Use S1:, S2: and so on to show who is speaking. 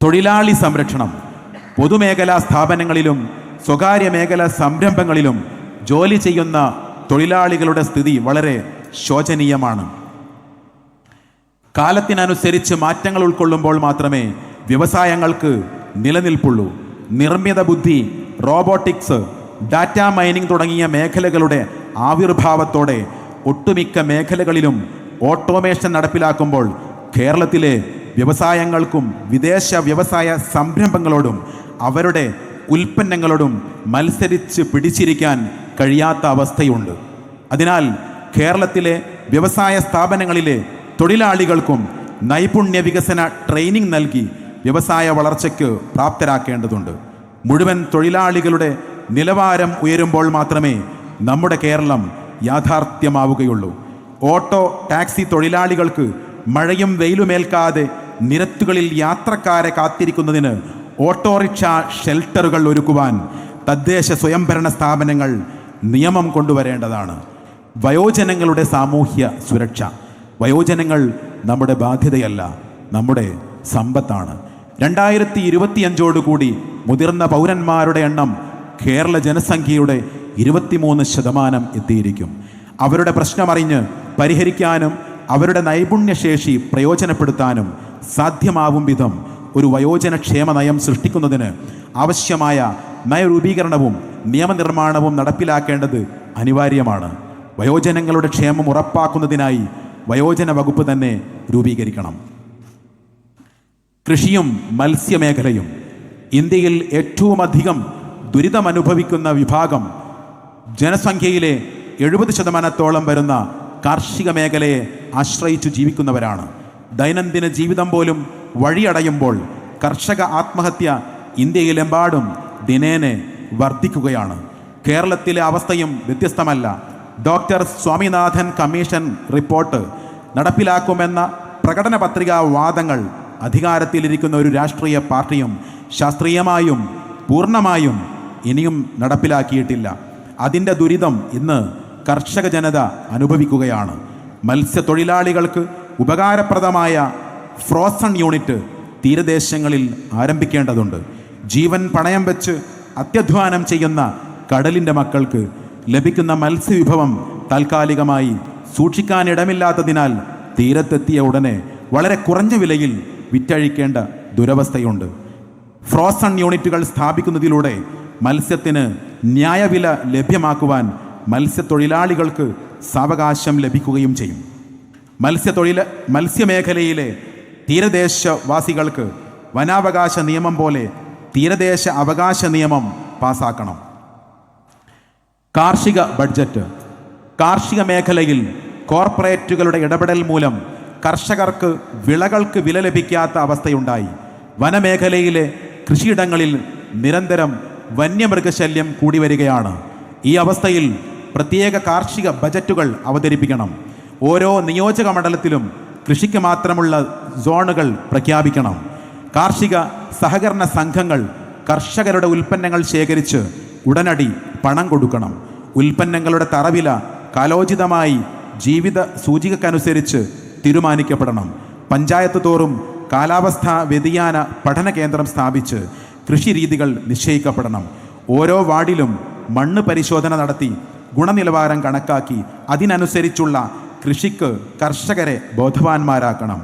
S1: തൊഴിലാളി സംരക്ഷണം. പൊതുമേഖലാ സ്ഥാപനങ്ങളിലും സ്വകാര്യ മേഖലാ സംരംഭങ്ങളിലും ജോലി ചെയ്യുന്ന തൊഴിലാളികളുടെ സ്ഥിതി വളരെ ശോചനീയമാണ്. കാലത്തിനനുസരിച്ച് മാറ്റങ്ങൾ ഉൾക്കൊള്ളുമ്പോൾ മാത്രമേ വ്യവസായങ്ങൾക്ക് നിലനിൽപ്പുള്ളൂ. നിർമ്മിത ബുദ്ധി, റോബോട്ടിക്സ്, ഡാറ്റ മൈനിങ് തുടങ്ങിയ മേഖലകളുടെ ആവിർഭാവത്തോടെ ഒട്ടുമിക്ക മേഖലകളിലും ഓട്ടോമേഷൻ നടപ്പിലാക്കുമ്പോൾ കേരളത്തിലെ വ്യവസായങ്ങൾക്കും വിദേശ വ്യവസായ സംരംഭങ്ങളോടും അവരുടെ ഉൽപ്പന്നങ്ങളോടും മത്സരിച്ച് പിടിച്ചിരിക്കാൻ കഴിയാത്ത അവസ്ഥയുണ്ട്. അതിനാൽ കേരളത്തിലെ വ്യവസായ സ്ഥാപനങ്ങളിലെ തൊഴിലാളികൾക്കും നൈപുണ്യ വികസന ട്രെയിനിങ് നൽകി വ്യവസായ വളർച്ചയ്ക്ക് പ്രാപ്തരാക്കേണ്ടതുണ്ട്. മുഴുവൻ തൊഴിലാളികളുടെ നിലവാരം ഉയരുമ്പോൾ മാത്രമേ നമ്മുടെ കേരളം യാഥാർത്ഥ്യമാവുകയുള്ളൂ. ഓട്ടോ ടാക്സി തൊഴിലാളികൾക്ക് മഴയും വെയിലുമേൽക്കാതെ നിരത്തുകളിൽ യാത്രക്കാരെ കാത്തിരിക്കുന്നതിന് ഓട്ടോറിക്ഷ ഷെൽട്ടറുകൾ ഒരുക്കുവാൻ തദ്ദേശ സ്വയംഭരണ സ്ഥാപനങ്ങൾ നിയമം കൊണ്ടുവരേണ്ടതാണ്. വയോജനങ്ങളുടെ സാമൂഹ്യ സുരക്ഷ. വയോജനങ്ങൾ നമ്മുടെ ബാധ്യതയല്ല, നമ്മുടെ സമ്പത്താണ്. 2025 മുതിർന്ന പൗരന്മാരുടെ എണ്ണം കേരള ജനസംഖ്യയുടെ 23% എത്തിയിരിക്കും. അവരുടെ പ്രശ്നമറിഞ്ഞ് പരിഹരിക്കാനും അവരുടെ നൈപുണ്യശേഷി പ്രയോജനപ്പെടുത്താനും സാധ്യമാവും വിധം ഒരു വയോജന ക്ഷേമ നയം സൃഷ്ടിക്കുന്നതിന് ആവശ്യമായ നയരൂപീകരണവും നിയമനിർമ്മാണവും നടപ്പിലാക്കേണ്ടത് അനിവാര്യമാണ്. വയോജനങ്ങളുടെ ക്ഷേമം ഉറപ്പാക്കുന്നതിനായി വയോജന വകുപ്പ് തന്നെ രൂപീകരിക്കണം. കൃഷിയും മത്സ്യമേഖലയും. ഇന്ത്യയിൽ ഏറ്റവും അധികം ദുരിതമനുഭവിക്കുന്ന വിഭാഗം ജനസംഖ്യയിലെ 70% വരുന്ന കാർഷിക മേഖലയെ ആശ്രയിച്ചു ജീവിക്കുന്നവരാണ്. ദൈനംദിന ജീവിതം പോലും വഴിയടയുമ്പോൾ കർഷക ആത്മഹത്യ ഇന്ത്യയിലെമ്പാടും ദിനേനെ വർദ്ധിക്കുകയാണ്. കേരളത്തിലെ അവസ്ഥയും വ്യത്യസ്തമല്ല. ഡോക്ടർ സ്വാമിനാഥൻ കമ്മീഷൻ റിപ്പോർട്ട് നടപ്പിലാക്കുമെന്ന പ്രകടന പത്രികാ വാദങ്ങൾ അധികാരത്തിലിരിക്കുന്ന ഒരു രാഷ്ട്രീയ പാർട്ടിയും ശാസ്ത്രീയമായും പൂർണ്ണമായും ഇനിയും നടപ്പിലാക്കിയിട്ടില്ല. അതിൻ്റെ ദുരിതം ഇന്ന് കർഷക ജനത അനുഭവിക്കുകയാണ്. മത്സ്യത്തൊഴിലാളികൾക്ക് ഉപകാരപ്രദമായ ഫ്രോസൺ യൂണിറ്റ് തീരദേശങ്ങളിൽ ആരംഭിക്കേണ്ടതുണ്ട്. ജീവൻ പണയം വെച്ച് അത്യധ്വാനം ചെയ്യുന്ന കടലിൻ്റെ മക്കൾക്ക് ലഭിക്കുന്ന മത്സ്യവിഭവം താൽക്കാലികമായി സൂക്ഷിക്കാനിടമില്ലാത്തതിനാൽ തീരത്തെത്തിയ ഉടനെ വളരെ കുറഞ്ഞ വിലയിൽ വിറ്റഴിക്കേണ്ട ദുരവസ്ഥയുണ്ട്. ഫ്രോസൺ യൂണിറ്റുകൾ സ്ഥാപിക്കുന്നതിലൂടെ മത്സ്യത്തിന് ന്യായവില ലഭ്യമാക്കുവാൻ മത്സ്യത്തൊഴിലാളികൾക്ക് സാവകാശം ലഭിക്കുകയും ചെയ്യും. മത്സ്യമേഖലയിലെ തീരദേശവാസികൾക്ക് വനാവകാശ നിയമം പോലെ തീരദേശ അവകാശ നിയമം പാസാക്കണം. കാർഷിക ബഡ്ജറ്റ്. കാർഷിക മേഖലയിൽ കോർപ്പറേറ്റുകളുടെ ഇടപെടൽ മൂലം കർഷകർക്ക് വിളകൾക്ക് വില ലഭിക്കാത്ത അവസ്ഥയുണ്ടായി. വനമേഖലയിലെ കൃഷിയിടങ്ങളിൽ നിരന്തരം വന്യമൃഗശല്യം കൂടി വരികയാണ്. ഈ അവസ്ഥയിൽ പ്രത്യേക കാർഷിക ബജറ്റുകൾ അവതരിപ്പിക്കണം. ഓരോ നിയോജക മണ്ഡലത്തിലും കൃഷിക്ക് മാത്രമുള്ള സോണുകൾ പ്രഖ്യാപിക്കണം. കാർഷിക സഹകരണ സംഘങ്ങൾ കർഷകരുടെ ഉൽപ്പന്നങ്ങൾ ശേഖരിച്ച് ഉടനടി പണം കൊടുക്കണം. ഉൽപ്പന്നങ്ങളുടെ തറവില കാലോചിതമായി ജീവിത സൂചികക്കനുസരിച്ച് തീരുമാനിക്കപ്പെടണം. പഞ്ചായത്ത് തോറും കാലാവസ്ഥാ വ്യതിയാന പഠന കേന്ദ്രം സ്ഥാപിച്ച് കൃഷിരീതികൾ നിശ്ചയിക്കപ്പെടണം. ഓരോ വാർഡിലും മണ്ണ് പരിശോധന നടത്തി ഗുണനിലവാരം കണക്കാക്കി അതിനനുസരിച്ചുള്ള കൃഷിക്ക് കർഷകരെ ബോധവാന്മാരാക്കണം.